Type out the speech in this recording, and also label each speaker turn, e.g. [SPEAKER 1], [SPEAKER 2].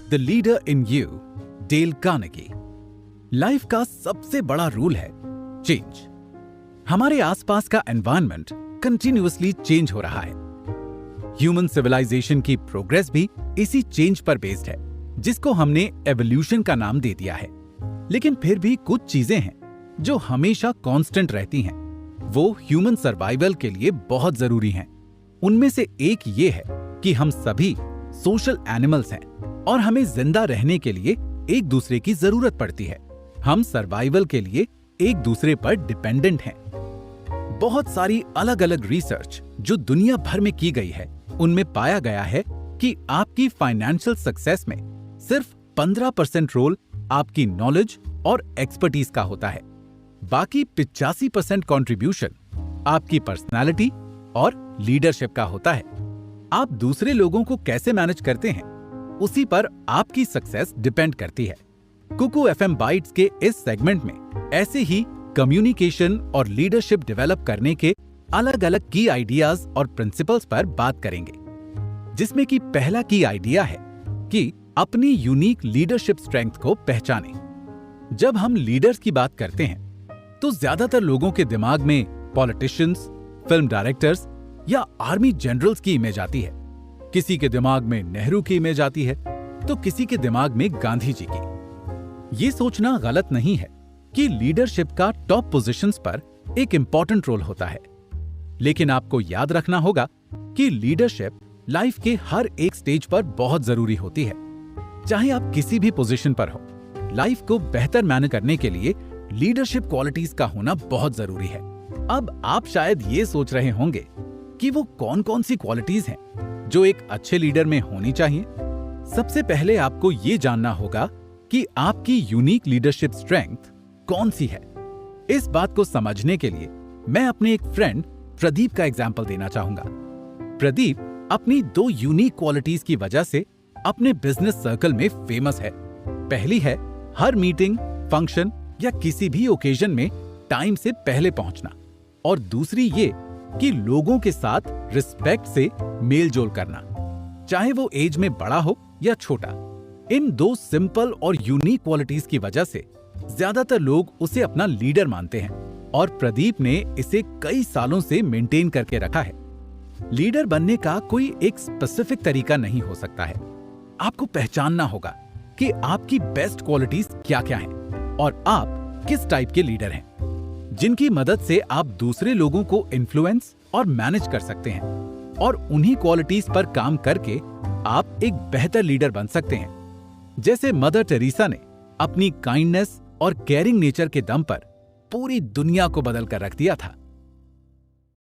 [SPEAKER 1] The leader in you, Dale Carnegie. Life का सबसे बड़ा रूल है चेंज। हमारे आसपास का एनवायरनमेंट कंटिन्यूअसली चेंज हो रहा है। ह्यूमन सिविलाइजेशन की प्रोग्रेस भी इसी चेंज पर बेस्ड है, जिसको हमने एवोल्यूशन का नाम दे दिया है। लेकिन फिर भी कुछ चीजें हैं जो हमेशा कांस्टेंट रहती हैं। वो ह्यूमन सर्वाइवल के लिए बहुत जरूरी हैं। उनमें से एक ये है कि हम सभी सोशल एनिमल्स हैं और हमें जिंदा रहने के लिए एक दूसरे की जरूरत पड़ती है। हम सर्वाइवल के लिए एक दूसरे पर डिपेंडेंट हैं। बहुत सारी अलग अलग रिसर्च जो दुनिया भर में की गई है, उनमें पाया गया है कि आपकी फाइनेंशियल सक्सेस में सिर्फ 15% रोल आपकी नॉलेज और एक्सपर्टीज का होता है। बाकी 85% कंट्रीब्यूशन आपकी पर्सनालिटी और लीडरशिप का होता है। आप दूसरे लोगों को कैसे मैनेज करते हैं, उसी पर आपकी सक्सेस डिपेंड करती है। कुकू एफएम बाइट्स के इस सेगमेंट में ऐसे ही कम्युनिकेशन और लीडरशिप डेवलप करने के अलग अलग की आइडियाज और प्रिंसिपल्स पर बात करेंगे, जिसमें कि पहला की आइडिया है कि अपनी यूनिक लीडरशिप स्ट्रेंथ को पहचानें। जब हम लीडर्स की बात करते हैं तो ज्यादातर लोगों के दिमाग में पॉलिटिशियंस, फिल्म डायरेक्टर्स या आर्मी जनरल्स की इमेज आती है। किसी के दिमाग में नेहरू की इमेज आती है तो किसी के दिमाग में गांधी जी की। ये सोचना गलत नहीं है कि लीडरशिप का टॉप पोजीशंस पर एक इंपॉर्टेंट रोल होता है, लेकिन आपको याद रखना होगा कि लीडरशिप लाइफ के हर एक स्टेज पर बहुत जरूरी होती है। चाहे आप किसी भी पोजीशन पर हो, लाइफ को बेहतर मैनेज करने के लिए लीडरशिप क्वालिटीज का होना बहुत जरूरी है। अब आप शायद ये सोच रहे होंगे कि वो कौन कौन सी क्वालिटीज हैं जो एक अच्छे लीडर में होनी चाहिए। सबसे पहले आपको ये जानना होगा कि आपकी यूनिक लीडरशिप स्ट्रेंथ कौन सी है। इस बात को समझने के लिए मैं अपने एक फ्रेंड प्रदीप का एग्जाम्पल देना चाहूंगा। प्रदीप अपनी 2 यूनिक क्वालिटीज की वजह से अपने बिजनेस सर्कल में फेमस है। पहली है हर मीटिंग, फंक्शन या किसी भी ओकेजन में टाइम से पहले पहुंचना, और दूसरी ये कि लोगों के साथ रिस्पेक्ट से मेल जोल करना, चाहे वो एज में बड़ा हो या छोटा। इन 2 सिंपल और यूनिक क्वालिटीज की वजह से ज्यादातर लोग उसे अपना लीडर मानते हैं, और प्रदीप ने इसे कई सालों से मेंटेन करके रखा है। लीडर बनने का कोई एक स्पेसिफिक तरीका नहीं हो सकता है। आपको पहचानना होगा कि आपकी बेस्ट क्वालिटीज क्या क्या हैं और आप किस टाइप के लीडर हैं, जिनकी मदद से आप दूसरे लोगों को इन्फ्लुएंस और मैनेज कर सकते हैं, और उन्हीं क्वालिटीज पर काम करके आप एक बेहतर लीडर बन सकते हैं। जैसे मदर टेरेसा ने अपनी काइंडनेस और केयरिंग नेचर के दम पर पूरी दुनिया को बदल कर रख दिया था।